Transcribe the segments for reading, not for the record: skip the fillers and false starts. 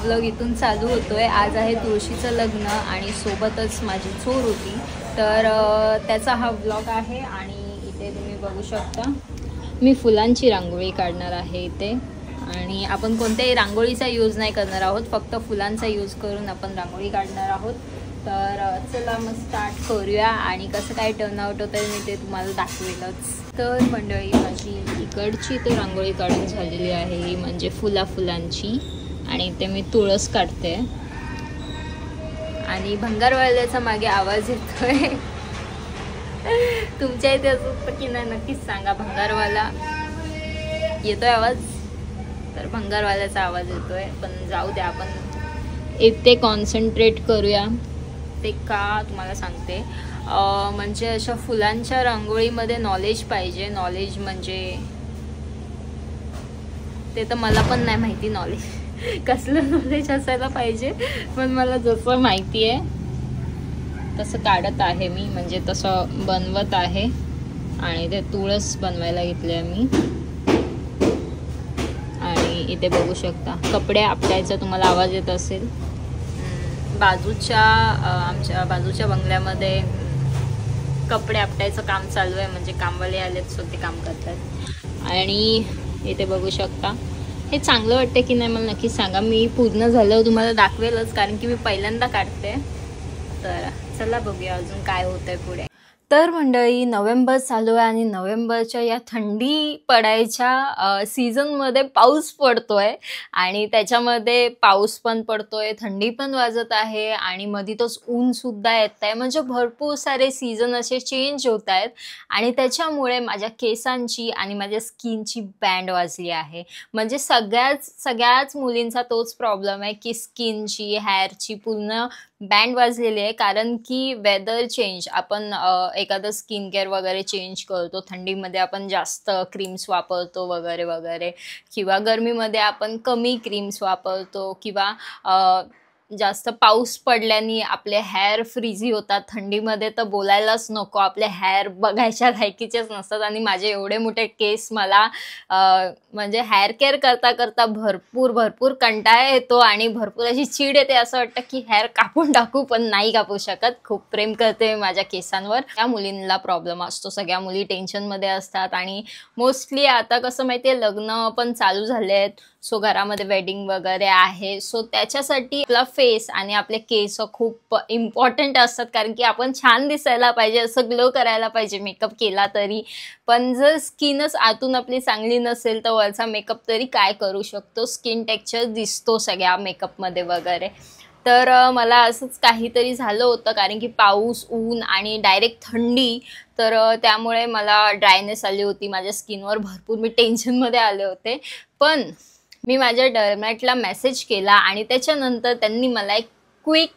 Vlog इथून चालू होतोय। आज आहे तुळशीचं लग्न आणि सोबतच माझी चोर होती, तर त्याचा हा व्लॉग आहे। आणि इथे तुम्ही बघू शकता मी फुलांची रांगोळी काढणार आहे इथे। आणि आपण कोणत्याही रांगोळीचा यूज नाही करणार आहोत, फक्त फुलांचा यूज करून आपण रांगोळी काढणार आहोत। तर चला मग स्टार्ट करूया आणि कसं काय टर्न आउट होतं मी ते तुम्हाला दाखवेलच। तर मंडळी माझी इकडची तर रांगोळी काढून झालेली आहे, म्हणजे फुलांची। आणि इथे मी तुळस काढते आणि भंगारवाल्याचा मागे आवाज येतोय। तुमच्या इथे असं की नाही नक्कीच सांगा, भंगारवाला येतोय आवाज? तर भंगारवाल्याचा आवाज येतोय, पण जाऊ द्या, आपण इथे कॉन्सन्ट्रेट करूया। ते का तुम्हाला सांगते, म्हणजे अशा फुलांच्या रांगोळीमध्ये नॉलेज पाहिजे। नॉलेज म्हणजे ते तर मला पण नाही माहिती, नॉलेज कसलं नॉलेज असायला पाहिजे, पण मला जसं माहिती आहे तसं काढत आहे मी, म्हणजे तसं बनवत आहे। आणि ते तुळस बनवायला घेतले मी। आणि इथे बघू शकता कपडे आपटायचा तुम्हाला आवाज येत असेल। आमच्या बाजूच्या बंगल्यामध्ये कपडे आपटायचं काम चालू आहे, म्हणजे कामवाले आलेत सो ते काम करतात। आणि इथे बघू शकता, हे चांगलं वाटतं की नाही मला नक्की सांगा। मी पूर्ण झाल्यावर तुम्हाला दाखवेलच, कारण की मी पहिल्यांदा काढते। तर चला बघूया अजून काय होतंय पुढे। तर मंडळी नोव्हेंबर चालू आहे आणि नोव्हेंबरच्या या थंडी पडायच्या सीझनमध्ये पाऊस पडतोय आणि त्याच्यामध्ये पाऊस पण पडतोय, थंडी पण वाजत आहे आणि मधीतच ऊन सुद्धा येत आहे, म्हणजे भरपूर सारे सीझन असे चेंज होत आहेत। आणि त्याच्यामुळे माझ्या केसांची आणि माझ्या स्किनची बँड वाजली आहे। म्हणजे सगळ्याच मुलींचा तोच प्रॉब्लेम आहे की स्किनची, हेअरची पूर्ण बँड वाजलेली आहे, कारण की वेदर चेंज, आपण एखादं स्किन केअर वगैरे चेंज करतो। थंडीमध्ये आपण जास्त क्रीम्स वापरतो वगैरे वगैरे, किंवा गरमीमध्ये आपण कमी क्रीम्स वापरतो, किंवा जास्त पाऊस पडल्याने आपले हेअर फ्रीझी होतात। थंडीमध्ये तर बोलायलाच नको, आपले हेअर बघायच्या लायकीचेच नसतात। आणि माझे एवढे मोठे केस मला म्हणजे हेअर केअर करता करता भरपूर कंटाळा येतो आणि भरपूर अशी चीड येते, असं वाटतं की हेअर कापून टाकू, पण नाही कापू शकत। खूप प्रेम करते मी माझ्या केसांवर। त्या मुलींना प्रॉब्लेम असतो, सगळ्या मुली टेन्शनमध्ये असतात। आणि मोस्टली आता कसं माहिती आहे, लग्न पण चालू झाले आहेत, सो घरामध्ये वेडिंग वगैरे आहे, सो त्याच्यासाठी आपला फेस आणि आपले केस खूप इम्पॉर्टंट असतात, कारण की आपण छान दिसायला पाहिजे, असं ग्लो करायला पाहिजे मेकअप केला तरी। पण जर स्किनच आतून आपली चांगली नसेल तर वरचा मेकअप तरी काय करू शकतो, स्किन टेक्स्चर दिसतो सगळ्या मेकअपमध्ये वगैरे। तर मला असंच काहीतरी झालं होतं, कारण की पाऊस, ऊन आणि डायरेक्ट थंडी, तर त्यामुळे मला ड्रायनेस आली होती माझ्या स्किनवर, भरपूर मी टेन्शनमध्ये आले होते। पण मी माझ्या डर्मॅटला मेसेज केला आणि त्याच्यानंतर त्यांनी मला एक क्विक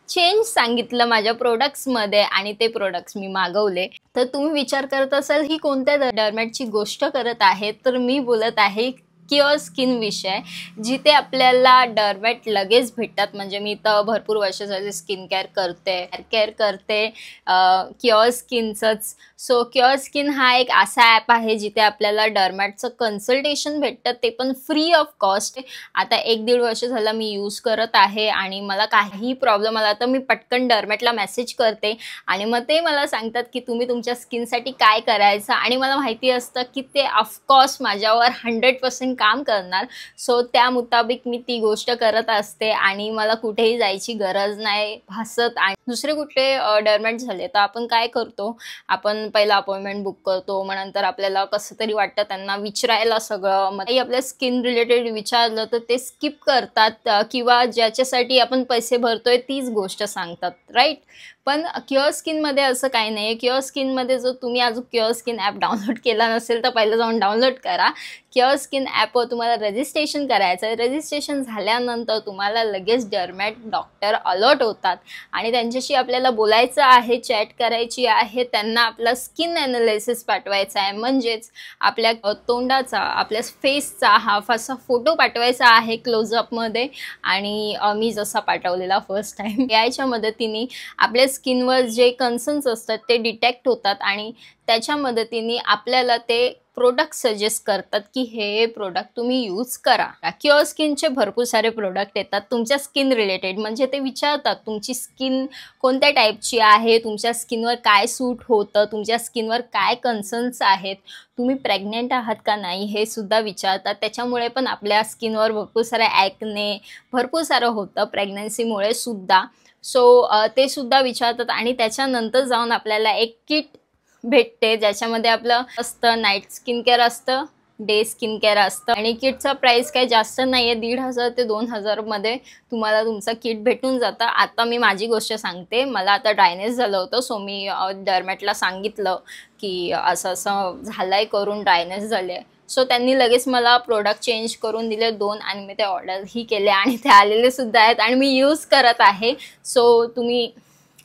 चेंज सांगितलं माझ्या प्रोडक्ट्समध्ये, आणि ते प्रोडक्ट्स मी मागवले। तर तुम्ही विचार करत असाल ही कोणत्या डर्मॅटची गोष्ट करत आहे, तर मी बोलत आहे क्युअर स्किन विषय, जिथे आपल्याला डर्मॅट लगेच भेटतात। म्हणजे मी तर भरपूर वर्ष झाली स्किन केअर करते, हेअर केअर करते क्युअर स्किनचंच। सो क्युअर स्किन हा एक असा ॲप आहे जिथे आपल्याला डर्मॅटचं कन्सल्टेशन भेटतं, ते पण फ्री ऑफ कॉस्ट। आता 1-1.5 वर्ष झालं मी यूज करत आहे आणि मला काहीही प्रॉब्लेम आला तर मी पटकन डर्मॅटला मेसेज करते आणि मग ते मला सांगतात की तुम्ही तुमच्या स्किनसाठी काय करायचं, आणि मला माहिती असतं की ते ऑफकोर्स माझ्यावर 100% काम करणार। सो त्या मुताबिक मी ती गोष्ट करत असते आणि मला कुठेही जायची गरज नाही भासत। आणि दुसरे कुठले डर्मॅट झाले तर आपण काय करतो, आपण पहिला अपॉइंटमेंट बुक करतो, मग नंतर आपल्याला कसं तरी वाटतं त्यांना विचारायला सगळं, मग काही आपल्या स्किन रिलेटेड विचारलं तर ते स्किप करतात, किंवा ज्याच्यासाठी आपण पैसे भरतोय तीच गोष्ट सांगतात, राईट। पण क्युअर स्किनमध्ये असं काही नाही आहे। क्युअर स्किनमध्ये जर तुम्ही अजून क्युअर स्किन ॲप डाउनलोड केला नसेल तर पहिलं जाऊन डाउनलोड करा। क्युअर स्किन ॲपवर तुम्हाला रजिस्ट्रेशन करायचं आहे। रजिस्ट्रेशन झाल्यानंतर तुम्हाला लगेच डर्मॅट डॉक्टर अलर्ट होतात आणि त्यांच्याशी आपल्याला बोलायचं आहे, चॅट करायची आहे, त्यांना आपला स्किन ॲनालिसिस पाठवायचा आहे, म्हणजेच आपल्या तोंडाचा, आपल्या फेसचा हाफ असा फोटो पाठवायचा आहे क्लोजअपमध्ये। आणि मी जसा पाठवलेला फर्स्ट टाईम, याच्या मदतीने आपल्या स्किनवर जे कन्सर्न्स असतात ते डिटेक्ट होतात आणि त्याच्या मदतीने आपल्याला ते प्रोडक्ट सजेस्ट करतात की हे प्रोडक्ट तुम्ही यूज करा. क्युअर स्किनचे भरपूर सारे प्रोडक्ट येतात तुमच्या स्किन रिलेटेड, म्हणजे ते विचारतात तुमची स्किन कोणत्या टाईपची आहे, तुमच्या स्किनवर काय सूट होतं, तुमच्या स्किनवर काय कन्सर्न्स आहेत, तुम्ही प्रेग्नेंट आहात का नाही हे सुद्धा विचारतात. त्याच्यामुळे पण आपल्या स्किनवर भरपूर सारे ॲक्ने भरपूर सारं होतं प्रेग्नन्सीमुळे सुद्धा. सो ते सुद्धा विचारतात आणि त्याच्यानंतर जाऊन आपल्याला एक किट भेटते ज्याच्यामध्ये आपलं असतं नाईट स्किन केअर असतं, डे स्किन केअर असतं आणि किटचा प्राईस काही जास्त नाही आहे. 1,500 ते 2,000मध्ये तुम्हाला तुमचं किट भेटून जातं. आता मी माझी गोष्ट सांगते. मला आता ड्रायनेस झालं होतं, सो मी डर्मॅटला सांगितलं की असं असं झालं आहे, करून ड्रायनेस झाले आहे. सो त्यांनी लगेच मला प्रोडक्ट चेंज करून दिले 2 आणि मी ते ऑर्डरही केले आणि ते आलेले सुद्धा आहेत आणि मी यूज करत आहे. सो तुम्ही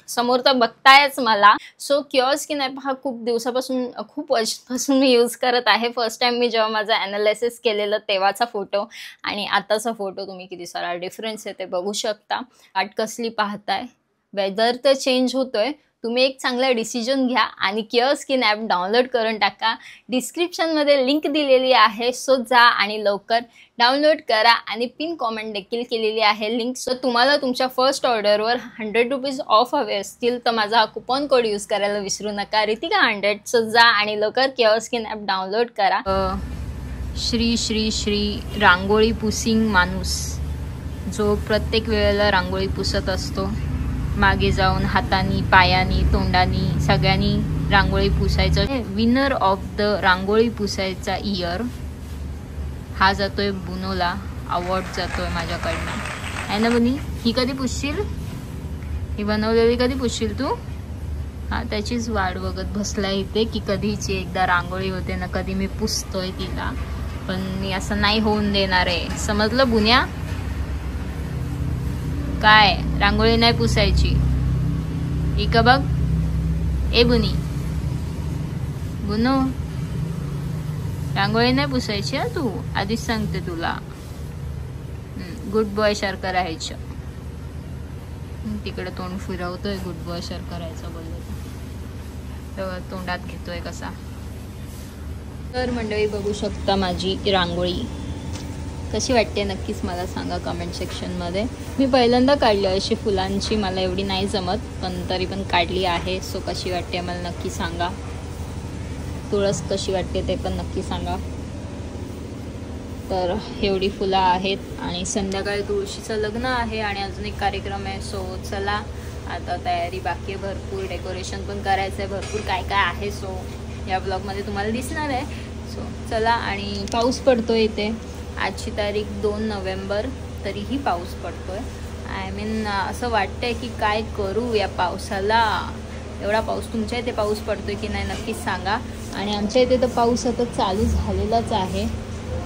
समोर तर बघतायच मला. सो क्युअर स्किन ॲप हा खूप दिवसापासून खूप वर्षापासून मी यूज करत आहे. फर्स्ट टाईम मी जेव्हा माझं ॲनालिसिस केलेलं तेव्हाचा फोटो आणि आताचा फोटो तुम्ही किती सारा डिफरन्स आहे ते बघू शकता. आट कसली पाहताय, वेदर तर चेंज होतोय. तुम्ही एक चांगला डिसिजन घ्या आणि क्युअर स्किन ॲप डाउनलोड करून टाका. डिस्क्रिप्शनमध्ये लिंक दिलेली आहे, सो जा आणि लवकर डाउनलोड करा आणि पिन कॉमेंट देखील केलेली आहे लिंक. सो तुम्हाला तुमच्या फर्स्ट ऑर्डरवर 100 रुपीज ऑफ हवे असतील तर माझा हा कुपन कोड यूज करायला विसरू नका, रितिका 100. सो जा आणि लवकर क्युअर स्किन ॲप डाउनलोड करा. श्री श्री श्री रांगोळी पुसिंग माणूस जो प्रत्येक वेळेला रांगोळी पुसत असतो, मागे जाऊन हातानी पायानी तोंडानी सगळ्यांनी रांगोळी पुसायचं. विनर ऑफ द रांगोळी पुसायचा इयर हा जातोय बुनोला. अवॉर्ड जातोय माझ्याकडनं, आहे ना बुनी? ही कधी पुसशील? ही बनवलेली कधी पुसशील तू? हा त्याचीच वाट बघत बसला इथे की कधीची एकदा रांगोळी होते ना, कधी मी पुसतोय तिला. पण मी असं नाही होऊन देणार आहे, समजलं बुन्या? काय रांगोळी नाही पुसायची? इक बघ ए बुनी, बुनो रांगोळी नाही पुसायची हा तू, आधीच सांगते तुला. गुड बॉय सारखं राहायचं. तिकडे तोंड फिरवतोय, गुड बॉय सारखं राहायचं बोलले तर तोंडात घेतोय कसा. तर मंडळी बघू शकता माझी रांगोळी कशी वाटते नक्कीच मला सांगा कमेंट सेक्शनमध्ये. मी पहिल्यांदा काढली अशी फुलांची, मला एवढी नाही जमत पण तरी पण काढली आहे. सो कशी वाटते मला नक्की सांगा. तुळस कशी वाटते ते पण नक्की सांगा. तर एवढी फुलं आहेत आणि संध्याकाळी तुळशीचं लग्न आहे आणि अजून एक कार्यक्रम आहे. सो चला आता तयारी बाकी आहे, भरपूर डेकोरेशन पण करायचं आहे, भरपूर काय काय आहे. सो या ब्लॉगमध्ये तुम्हाला दिसणार आहे. सो चला. आणि पाऊस पडतोय इथे. आजची तारीख 2 नोव्हेंबर, तरीही पाऊस पडतोय. आय मीन असं वाटतंय की काय करू या पावसाला. एवढा पाऊस, तुमच्या इथे पाऊस पडतोय की नाही नक्कीच सांगा. आणि आमच्या इथे तर पाऊस आता चालू झालेलाच आहे,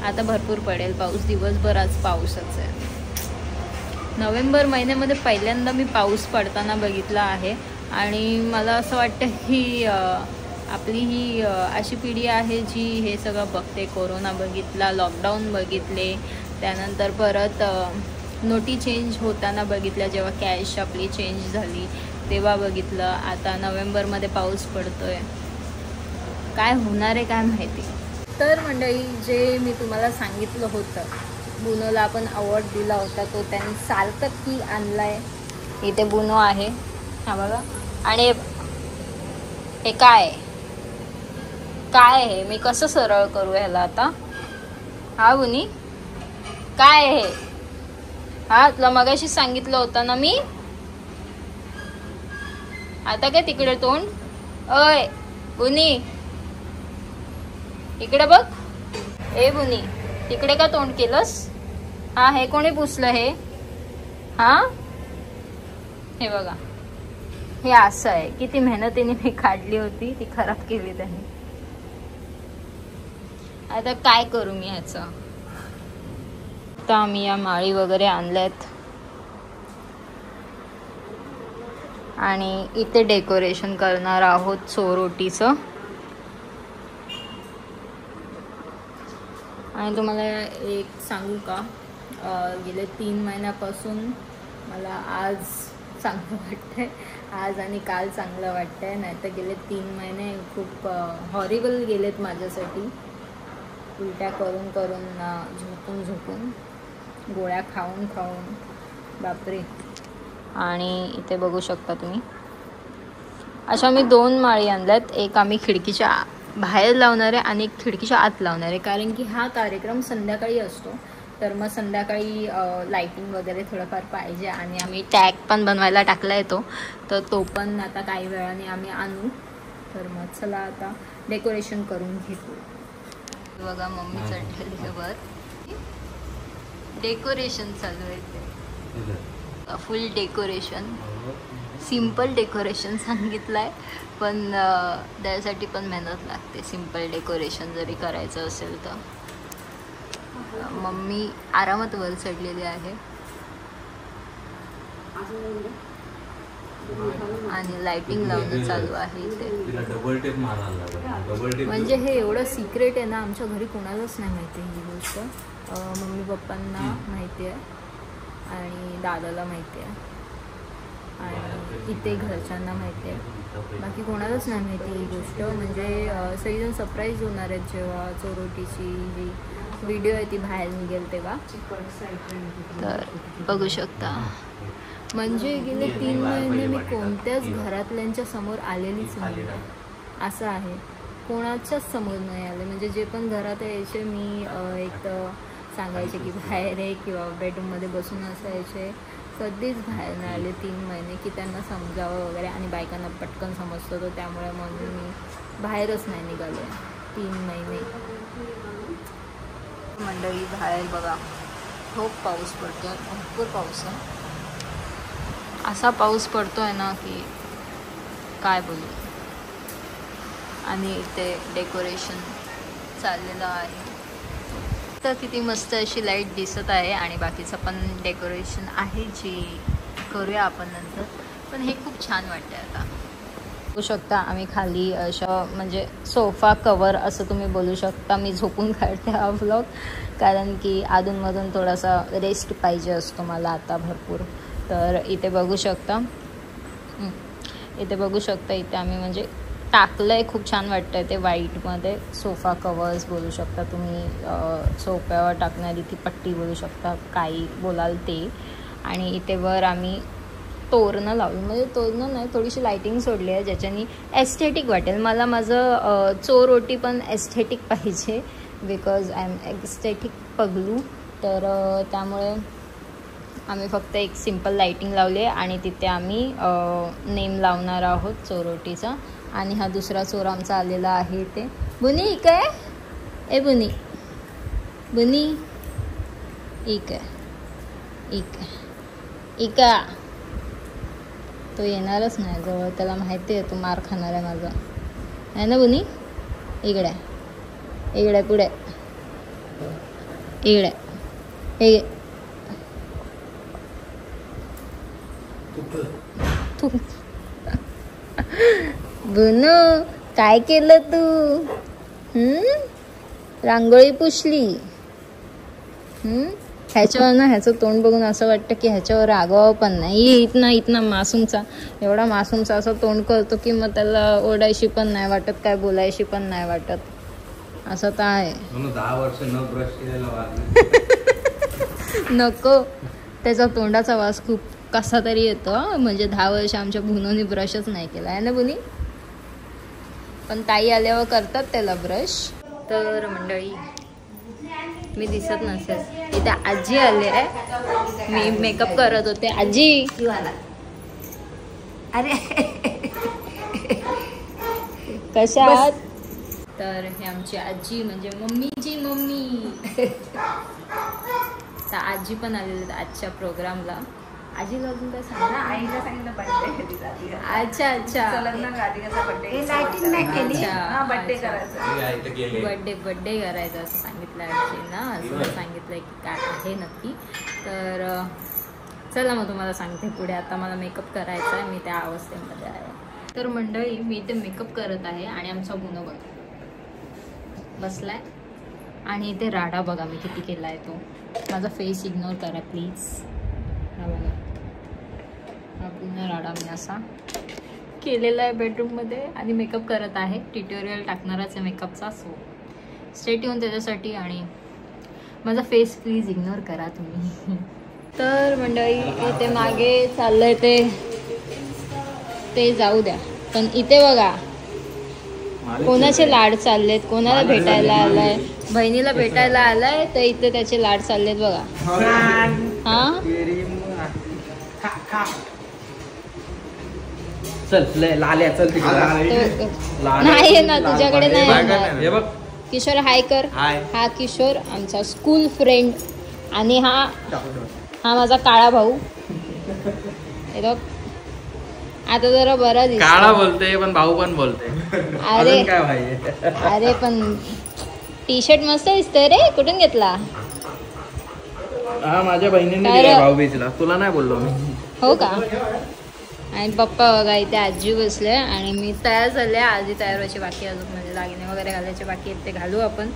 आता भरपूर पडेल पाऊस, दिवसभर आज पाऊसच आहे. नोव्हेंबर महिन्यामध्ये पहिल्यांदा मी पाऊस पडताना बघितला आहे आणि मला असं वाटतं की आपली ही अशी पिढी आहे जी हे सगळं बघते. कोरोना बघितला, लॉकडाऊन बघितले, त्यानंतर परत नोटी चेंज होताना बघितल्या, जेव्हा कॅश आपली चेंज झाली तेव्हा बघितलं. आता नोव्हेंबरमध्ये पाऊस पडतोय, काय होणार आहे काय माहिती. तर मंडळी जे मी तुम्हाला सांगितलं होतं, बुनोला आपण अवॉर्ड दिला होता तो त्यांनी सार्थकी आणलाय. इथे बुनो आहे हा बघा. आणि हे काय काय आहे, मी कसं सरळ करू ह्याला आता? हा बुनी काय आहे? हा तुला मगाशी सांगितलं होतं ना मी. आता काय तिकडे तोंड? अय बुनी इकडे बघ. ए बुनी तिकडे का तोंड केलंस? हा हे कोणी पुसलं हे? हा हे बघा, हे असं आहे. किती मेहनतीने मी काढली होती, ती खराब केली त्यांनी. आता काय करू मी ह्याचं? आता आम्ही या माळी वगैरे आणल्यात आणि इथे डेकोरेशन करणार आहोत चोरोटीचं. आणि तुम्हाला एक सांगू का, गेले 3 महिन्यापासून मला आज चांगलं वाटतंय आज आणि काल चांगलं वाटतंय, नाही तर गेले 3 महिने खूप हॉरिबल गेलेत माझ्यासाठी. उलट्या करून करून झोपून झोपून गोळ्या खाऊन खाऊन बापरे. आणि इथे बघू शकता तुम्ही अशा मी 2 माळी आणल्यात. एक आम्ही खिडकीच्या बाहेर लावणार आहे आणि एक खिडकीच्या आत लावणार आहे, कारण की हा कार्यक्रम संध्याकाळी असतो. तर मग संध्याकाळी लाईटिंग वगैरे थोडंफार पाहिजे आणि आम्ही टॅग पण बनवायला टाकला आहे तर तो पण आता काही वेळाने आम्ही आणू. तर मग चला आता डेकोरेशन करून घेतो. बघा मम्मी चढलेलीवर डेकोरेशन चालू आहे ते फुल डेकोरेशन. सिम्पल डेकोरेशन सांगितलं आहे पण त्यासाठी पण मेहनत लागते. सिम्पल डेकोरेशन जरी करायचं असेल तर. मम्मी आरामात वर चढलेली आहे आणि लाइटिंग लावणं चालू आहे इथे. म्हणजे हे एवढं सिक्रेट आहे ना, आमच्या घरी कोणालाच नाही माहिती ही गोष्ट. मम्मी पप्पांना माहिती आहे आणि दादाला माहिती आहे आणि इथे घरच्यांना माहिती आहे, बाकी कोणालाच नाही माहिती ही गोष्ट. म्हणजे सगळेजण सरप्राईज होणार आहेत जेव्हा चोरोटीची जी व्हिडिओ आहे ती बाहेर निघेल तेव्हा. तर बघू शकता म्हणजे गेले 3 महिने मी कोणत्याच घरातल्यांच्या समोर आलेलीच नाही असं आहे. कोणाच्याच समोर नाही आले. म्हणजे जे पण घरात यायचे मी एक तर सांगायचे की बाहेर आहे किंवा बेडरूममध्ये बसून असायचे. कधीच बाहेर नाही आले 3 महिने की त्यांना समजावं वगैरे. आणि बायकांना पटकन समजतं तर त्यामुळे म्हणून मी बाहेरच नाही निघाले 3 महिने. मंडळी बाहेर बघा खूप पाऊस पडतो आहे, भरपूर पाऊस आहे. असा पाऊस पडतो आहे ना की काय बोलू. आणि इथे डेकोरेशन चाललेलं आहे तर किती मस्त अशी लाईट दिसत आहे आणि बाकीचं पण डेकोरेशन आहे जे करूया आपण नंतर. पण हे खूप छान वाटतं. आता बघू शकता आम्ही खाली अशा म्हणजे सोफा कवर असं तुम्ही बोलू शकता. मी झोपून काढते हा व्लॉग कारण की अधूनमधून थोडासा रेस्ट पाहिजे असतो मला आता भरपूर. तर इथे बघू शकता इथे आम्ही म्हणजे टाकलं आहे. खूप छान वाटतं आहे ते व्हाईटमध्ये. सोफा कवर्स बोलू शकता तुम्ही, सोफ्यावर टाकणारी ती पट्टी बोलू शकता, काही बोलाल ते. आणि इथे वर आम्ही तोरणं लावली. म्हणजे तोरणं नाही, थोडीशी लाईटिंग सोडली आहे ज्याच्यानी एस्थेटिक वाटेल. मला माझं चोरोटी पण एस्थेटिक पाहिजे बिकॉज आय एम एस्थेटिक पगलू. तर त्यामुळे आम्ही फक्त एक सिम्पल लाईटिंग लावली आहे आणि तिथे आम्ही नेम लावणार आहोत चोरोटीचा. आणि हा दुसरा चोर आमचा आलेला आहे इथे. बुनी इक आहे, ए बुनी बुनी इक आहे, इका. तो येणारच नाही जवळ, त्याला माहिती आहे तो मार खाणार आहे माझा, आहे ना बुनी. इकडे पुढे इकडे हे बुनू काय केलं तू. रांगोळी पुसली. ह्याच्यावर ना ह्याचं तोंड बघून असं वाटतं की ह्याच्यावर रागवावं पण नाही. इतना मासूमचा, एवढा मासूमचा असं तोंड करतो की मग त्याला ओरडायची पण नाही वाटत, काय बोलायची पण नाही वाटत. असं तर आहे. 10 वर्ष न ब्रश केलेला नको, त्याचा तोंडाचा वास खूप कसा तरी येतो. म्हणजे 10 वर्ष आमच्या बुनूने ब्रशच नाही केला आहे ना बुनी. पण ताई आल्यावर करतात त्याला ब्रश. तर मंडळी मी दिसत नसेल, इथे आजी आले आहे. मी मेकअप करत होते. आजी अरे कशा आहात. तर हे आमची आजी म्हणजे मम्मीची मम्मी. तर आजी पण आलेली आजच्या प्रोग्रामला. आजीला अजून काय सांगा. आईला सांगितलं बर्थडे. अच्छा अच्छा लग्न राधिकाचा बर्थडे. लाईटिंग नाही केली. बर्थडे करायचा. बर्थडे करायचा असं सांगितलं आजींना. असं सांगितलंय की काय आहे नक्की. तर चला मग तुम्हाला सांगते पुढे. आता मला मेकअप करायचा आहे, मी त्या अवस्थेमध्ये आहे. तर मंडळी मी इथे मेकअप करत आहे आणि आमचा बुनो बघा बसलाय. आणि इथे राडा बघा मी किती केला आहे तो. माझा फेस इग्नोर करा प्लीज. हा बघा, हा पूर्ण डिझायनर राडा मी असा केलेला आहे बेडरूममध्ये आणि मेकअप करत आहे. ट्युटोरियल टाकणारच आहे मेकअपचा, सो स्टेट येऊन त्याच्यासाठी. आणि माझा फेस प्लीज इग्नोर करा तुम्ही. तर मंडळी इथे मागे चाललंय ते जाऊ द्या, पण इथे बघा कोणाचे लाड चाललेत, कोणाला भेटायला आलाय, बहिणीला भेटायला आलाय, तर इथे त्याचे लाड चाललेत बघा. हा चल लाल्या चल नाही ना तुझ्याकडे नाही. हे बघ किशोर हाय कर. हा किशोर आमचा स्कूल फ्रेंड आणि हा माझा काळा भाऊ. हे बघ आता जरा बरा दिसतो. काळा बोलते पण भाऊ पण बोलते. अरे काय पाहिजे. अरे पण टी शर्ट मस्त दिसतोय रे, कुठून घेतला? हा माझ्या बहिणीने दिला भाऊबीजला, तुला नाही बोललो मी. हो का? आणि पप्पा बघा इथे आजी बसले आणि मी तयार झाले. आजी तयार व्हायची बाकी, अजून म्हणजे दागिने वगैरे घालायचे बाकी आहेत, ते घालू आपण.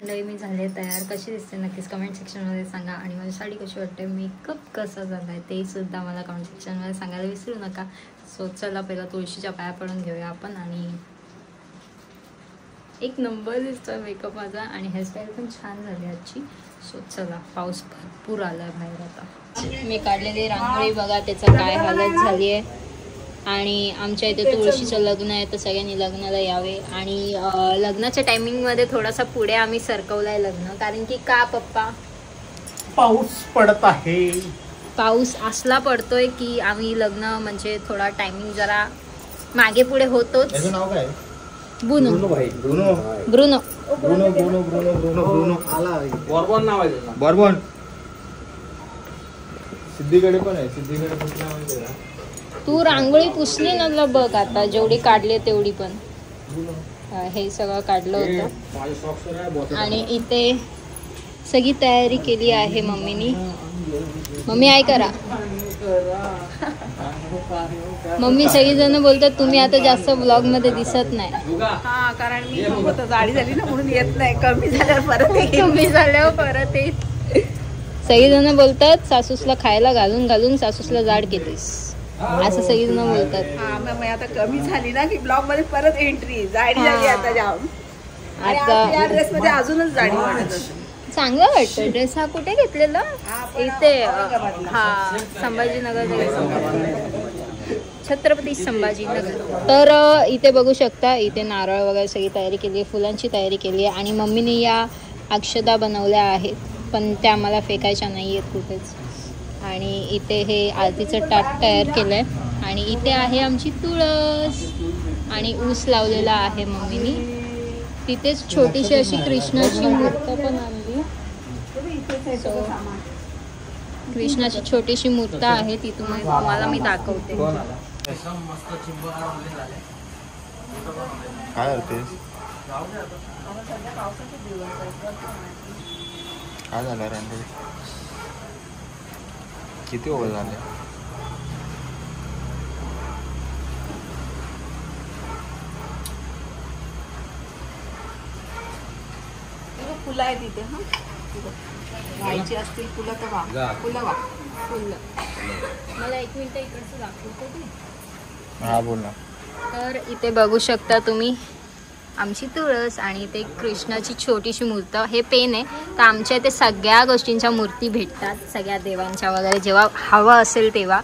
मी झाले तयार. कशी दिसते नक्कीच कमेंट सेक्शनमध्ये सांगा. आणि माझी साडी कशी वाटते, मेकअप कसा झाला आहे ते सुद्धा मला कमेंट सेक्शनमध्ये सांगायला विसरू नका. सो चला पहिला तुळशीच्या पाया पडून घेऊया आपण. आणि एक नंबर दिसतोय मेकअप माझा आणि हेअरस्टाईल पण छान झाली आजची. सो चला, पाऊस भरपूर आलाय बाहेर आता. मी काढलेली रांगोळी बघा त्याचा काय हालत झाली आहे. आणि आमच्या इथे तुळशीचं लग्न आहे, तर सगळ्यांनी लग्नाला यावे. आणि लग्नाच्या टायमिंगमध्ये थोडासा पुढे आम्ही सरकवलाय लग्न, कारण की का पप्पा पाऊस पडत आहे. पाऊस असला पडतोय की आम्ही लग्न म्हणजे थोडा टायमिंग जरा मागे पुढे होतोच. त्याचं नाव काय? ब्रुनो. बॉर्बन नाव आहे त्याचं. बॉर्बन. सिद्धीकडे पण आहे. सिद्धीकडे पुसला तू रांगोळी पुसली ना बघ आता, जेवढी काढली तेवढी पण. हे सगळं काढलं होतं. आणि इथे सगळी तयारी केली आहे मम्मीनी. मम्मी आई करा. मम्मी सगळीजण बोलतात तुम्ही आता जास्त ब्लॉग मध्ये दिसत नाही. हा कारण मी जाडी झाली ना म्हणून येत नाही. कमी झाल्यावर परत येईल. सगळीजण बोलतात सासूसला खायला घालून घालून सासूसला जाड केलीस, असं सगळीजण बोलतात. हा मग आता कमी झाली ना की ब्लॉग मध्ये परत एंट्री. जाडी झाली आता जाम. आता या ड्रेस मध्ये अजूनच जाडी वाटत असेल. चांगला वाटतं ड्रेस. हा कुठे घेतलेला? इथे हा संभाजीनगर, छत्रपती संभाजीनगर. तर इथे बघू शकता, इथे नारळ वगैरे सगळी तयारी केली आहे, फुलांची तयारी केली आहे. आणि मम्मीने या अक्षदा बनवल्या आहेत, पण त्या मला फेकायच्या नाही आहेत कुठेच. आणि इथे हे आरतीचं ताट तयार केलं आहे. आणि इथे आहे आमची तुळस आणि ऊस लावलेला आहे मम्मीनी. तिथेच छोटीशी अशी कृष्णाची मूर्त पण आणली. कृष्णाची छोटीशी मूर्त आहे, ती तुम्हाला मी दाखवते. काय होते? काय झालं रांगोळी? किती ओळ झाले? फुलं आहे तिथे. हा व्हायची असतील फुलं तर वा. फुलं मला एक मिनिट इकडचं दाखवतो ते. हा बोल ना. तर इथे बघू शकता तुम्ही आमची तुळस आणि इथे कृष्णाची छोटीशी मूर्त. हे पेन आहे, तर आमच्या इथे सगळ्या गोष्टींच्या मूर्ती भेटतात, सगळ्या देवांच्या वगैरे, जेव्हा हवं असेल तेव्हा.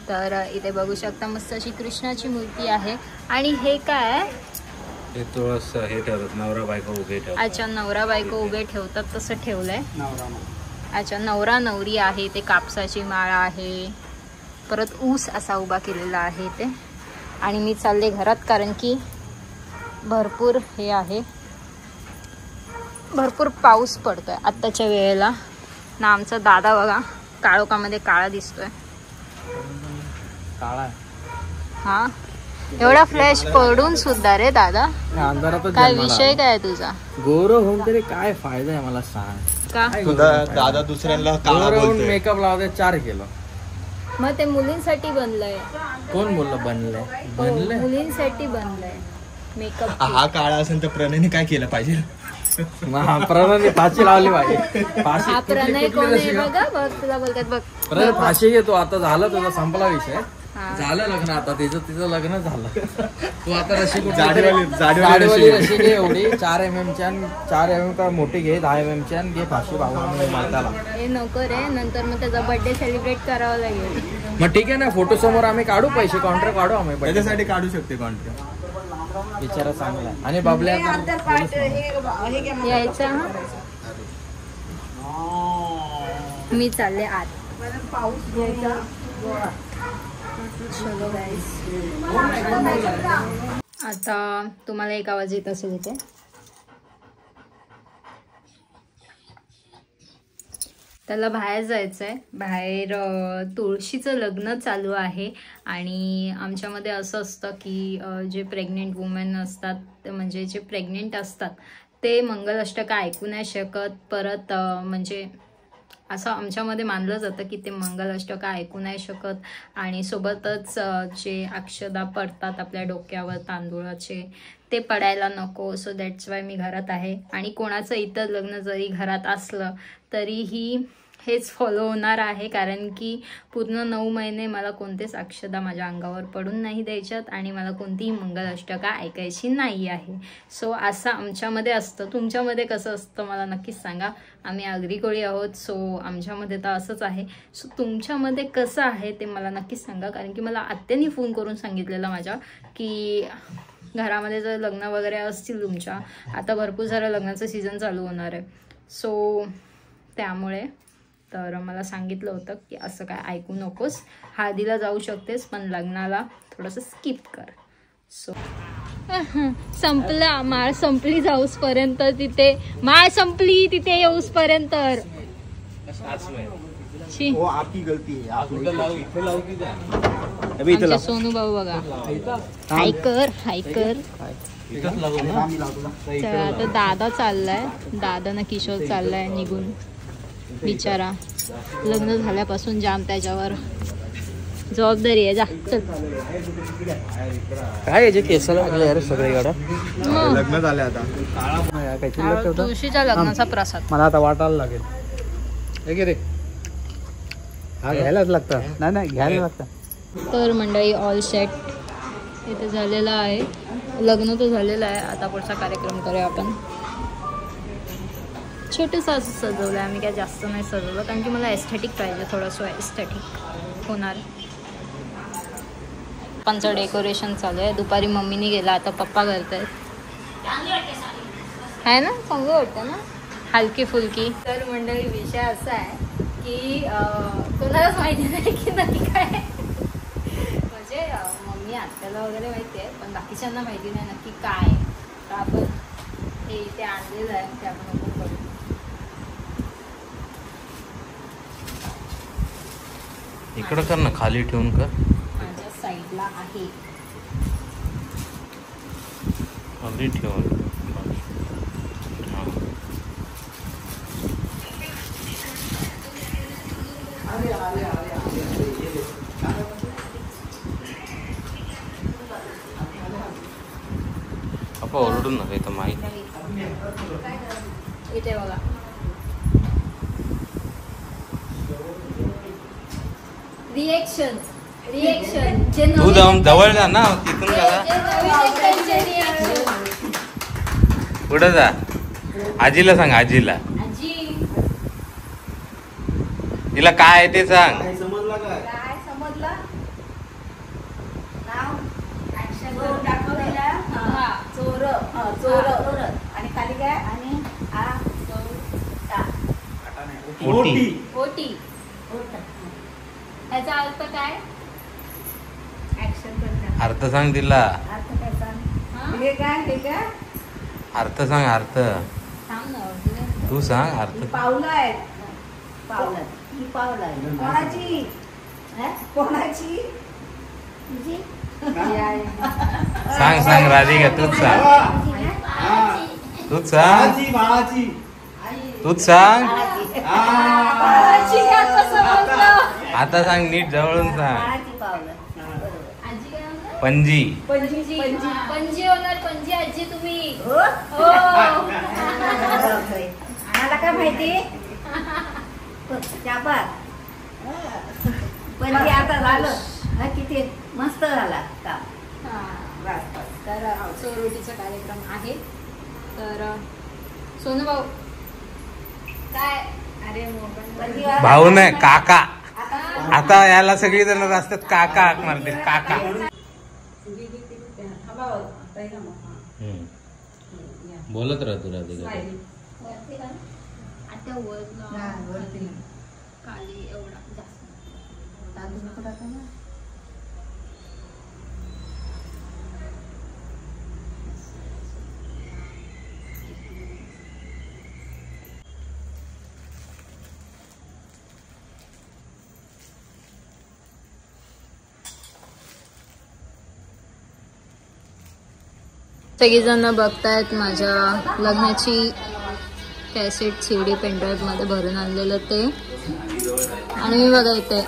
तर इथे बघू शकता मस्त अशी कृष्णाची मूर्ती आहे. आणि हे काय? हे तुळस हे ठेवतात, नवरा बायको उभे ठेवतात. अच्छा, नवरा बायको उभे ठेवतात तसं ठेवलंय. अच्छा, नवरा नवरी आहे. ते कापसाची माळ आहे, परत ऊस असा उभा केलेला आहे इथे. आणि मी चालले घरात, कारण की भरपूर हे आहे, भरपूर पाऊस पडतोय आत्ताच्या वेळेला ना. आमचा दादा बघा काळोखामध्ये काळा दिसतोय. काळा हा, एवढा फ्लॅश पडून सुद्धा रे दादा. काय विषय काय तुझा? गोर होऊन तरी काय फायदा आहे मला सांग. का दादा दुसऱ्यांना काळा बोलतोय. मेकअप लावते 4 किलो. मग ते मुलींसाठी बनलंय. कोण बोललं बनलंय? मुलींसाठी बनलंय मेकअप. हा काळा असेल तर प्रणयने काय केलं पाहिजे? प्रणयने फाशी लावली पाहिजे. हा प्रणय कोण आहे बघा, बघ तुला बोलतात बघ. प्रणय फाशी घेतो. आता झालं तुझा संपला विषय. हा. झालं लग्न आता तिचं लग्न झालं. तू आता रशी जाडीवाली रशी घे एवढी 4 mm च्या 4 mm का मोठी घे 10 mm च्या घे फाशी भाऊ माताला. हे नको रे, नंतर मग त्याचा बर्थडे सेलिब्रेट करावा लागेल. मग ठीक आहे ना, फोटो समोर आम्ही काढू, पैसे कॉन्ट्रॅक्ट काढू आम्ही. त्याच्यासाठी काढू शकते कॉन्ट्रॅक्ट. बिचारा चांगला आहे. आणि बबल्या यायचं हा. मी चालले आत. पाऊस घ्यायचा. चलो गाईस. आता तुम्हाला एक आवाज येत असेल इथे. त्याला बाहेर जायचं आहे. बाहेर तुळशीचं लग्न चालू आहे. आणि आमच्यामध्ये असं असतं की जे प्रेग्नेंट वुमेन असतात, म्हणजे जे प्रेग्नेंट असतात ते मंगलाष्टका ऐकू नाही शकत. परत म्हणजे असं आमच्यामध्ये मानलं जातं की ते मंगलाष्टका ऐकू नाही शकत. आणि सोबतच जे अक्षदा पडतात आपल्या डोक्यावर तांदूळाचे, ते पडायला नको. सो दॅट्स वाय मी घरात आहे. आणि कोणाचं इतर लग्न जरी घरात असलं तरीही हेच फॉलो होणार आहे. कारण की पूर्ण 9 महिने मला कोणतेच अक्षदा माझ्या अंगावर पडून नाही द्यायच्यात आणि मला कोणतीही मंगलाष्टका ऐकायची नाही आहे. सो असं आमच्यामध्ये असतं. तुमच्यामध्ये कसं असतं मला नक्कीच सांगा. आम्ही आगरी कोळी आहोत, सो आमच्यामध्ये तर असंच आहे. सो तुमच्यामध्ये कसं आहे ते मला नक्कीच सांगा. कारण की मला आत्याने फोन करून सांगितलेलं माझ्या की घरामध्ये जर लग्न वगैरे असतील तुमच्या, आता भरपूर सारं लग्नाचं सीझन चालू होणार आहे. सो त्यामुळे तर मला सांगितलं होतं की असं काय ऐकू नकोस, हळदीला जाऊ शकतेस पण लग्नाला थोडंसं स्किप कर. सो संपला, माळ संपली जाऊसपर्यंत, तिथे माळ संपली तिथे येऊसपर्यंत. आपकी गलती है. आमचे सोनू भाऊ बघा, हाय कर हाय कर. चला आता दादा चाललाय, दादा ना किशोर चाललाय निघून. बिचारा लग्न झाल्यापासून जाम त्याच्यावर जबाबदारी आहे. जा चल. काय याचे केसाला लागले यार सगळे गाड्या. लग्न झाले आता. तुळशीच्या लग्नाचा प्रसाद मला आता वाटायला लागेल. हे रे हा घ्यायलाच लागतं. नाही घ्यायला लागतं. तर मंडळी ऑल सेट इथे झालेला आहे. लग्न तर झालेलं आहे. आता पुढचा कार्यक्रम करूया आपण. छोटंसं असं सजवलं आहे आम्ही, काय जास्त नाही सजवलं कारण की मला एस्थेटिक पाहिजे, थोडंसं एस्थेटिक होणार. पप्पांचं डेकोरेशन चालू आहे. दुपारी मम्मीने गेला, आता पप्पा करत आहेत. आहे ना, चांगलं वाटतं ना, हलकी फुलकी. तर मंडळी विषय असा आहे की कोणालाच माहिती नाही की नक्की काय म्हणजे मम्मी आत्याला वगैरे माहिती आहे पण बाकीच्यांना माहिती नाही नक्की काय. तर आपण हे इथे आणलेलं आहे ते आपण ओपन करू. इकडं कर ना, खाली ठेवून कर. माझ्या साईडला आहे. खाली ठेवून आपण ओरडून नव्हे तर माहिती. इथे बघा रिएक्शन जे तू जाऊन जवळ जा ना, तिथून जा. पुढे जा. आजीला सांग, आजीला. तिला काय आहे ते सांग. काय समजलं? नाव ऍक्शन दाखवलेला चोर चोर आणि खाली काय आणि ओटी. ह्याचा अर्थ काय? ऍक्शन करणार. अर्थ सांग तिला. अर्थ काय सांग. हे काय अर्थ सांग. अर्थ सांग ना तू सांग. अर्थ पावलं आहेत. पावलं कोणाची सांग राधिका, तूच सांग. तूच सांग. आता सांग, नीट जवळून सांग. पणजी पणजी होणार. पणजी आजी तुम्ही. हो आम्हाला काय माहिती पण ते आता झालं हा किती मस्त झाला काम. तर चोरोटीचा कार्यक्रम आहे. तर सोनू भाऊ काय अरे भाऊ नाही काका. आता याला सगळी जण असतात काका हाक मारते काका. बोलत राहतो राधिका. आता खाली एवढा जास्त सगळीजण बघतायत माझ्या लग्नाची कॅसेट CD पेनड्राईव्ह मध्ये भरून आणलेलं ते. आणि मी बघा इथे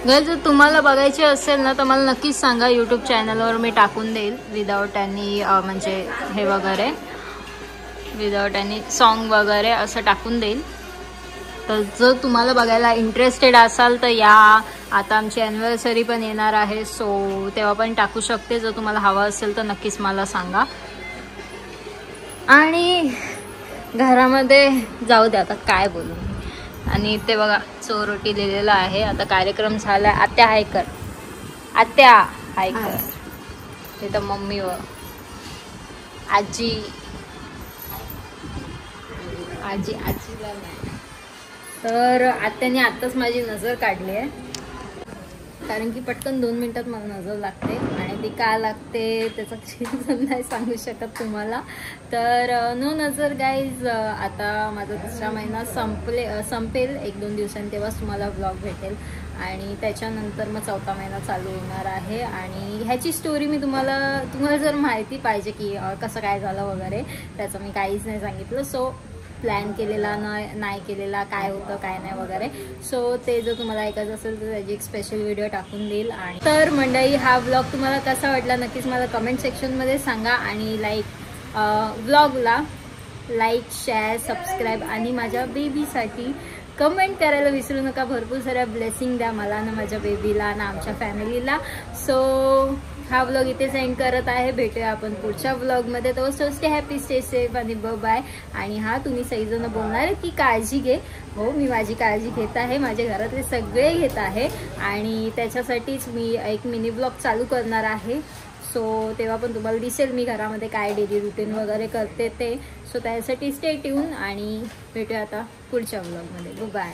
जर तुम्हाला बघायची असेल ना तर मला नक्कीच सांगा. यूट्यूब चॅनलवर मी टाकून देईल विदाऊट एनी म्हणजे हे वगैरे विदाऊट एनी सॉन्ग वगैरे असं टाकून देईल. तर जर तुम्हाला बघायला इंटरेस्टेड असाल तर या. आता आमची ॲनिव्हर्सरी पण येणार आहे सो तेव्हा पण टाकू शकते. जर तुम्हाला हवं असेल तर नक्कीच मला सांगा. आणि घरामध्ये जाऊ दे आता काय बोलू. आणि ते बघा चोरोटी लिहिलेलं आहे. आता कार्यक्रम झाला. आत्या हाय कर. आत्या हाय कर. ते तर मम्मी व आजी आजीला नाही. तर आत्याने आत्ताच माझी नजर काढली आहे. कारण की पटकन 2 मिनिटात मला नजर लागते. आणि ती का लागते त्याचा रिझन नाही सांगू शकत तुम्हाला. तर नो नजर गाईज. आता माझा 3रा महिना संपेल 1-2 दिवसांनी तेव्हाच तुम्हाला ब्लॉग भेटेल. आणि त्याच्यानंतर मग 4था महिना चालू होणार आहे. आणि ह्याची स्टोरी मी तुम्हाला जर माहिती पाहिजे की कसं काय झालं वगैरे त्याचं मी काहीच नाही सांगितलं. सो प्लॅन केलेला नाही केलेला काय होतं काय नाही वगैरे. सो ते जर तुम्हाला ऐकायचं असेल तर त्याची एक स्पेशल व्हिडिओ टाकून देईल. आणि तर मंडळी हा ब्लॉग तुम्हाला कसा वाटला नक्कीच मला कमेंट सेक्शनमध्ये सांगा. आणि ब्लॉगला लाईक शेअर सबस्क्राईब आणि माझ्या बेबीसाठी कमेंट करायला विसरू नका. भरपूर साऱ्या ब्लेसिंग द्या मला ना माझ्या बेबीला ना आमच्या फॅमिलीला. सो हा ब्लॉग इथे सेंड करत आहे. भेटूया आपण पुढच्या ब्लॉगमध्ये. तो स्टे हॅपी स्टे सेफ आणि बाय. आणि हा तुम्ही सगळीजण बोलणार की काळजी घे. हो मी माझी काळजी घेत आहे. माझ्या घरातले सगळे घेत आहे. आणि त्याच्यासाठीच मी एक मिनी ब्लॉग चालू करणार आहे. सो तेव्हा पण तुम्हाला दिसेल मी घरामध्ये काय डेली रुटीन वगैरे करते ते. सो त्यासाठी स्टे ट्यून आणि भेटूया आता पुढच्या ब्लॉगमध्ये. बाय.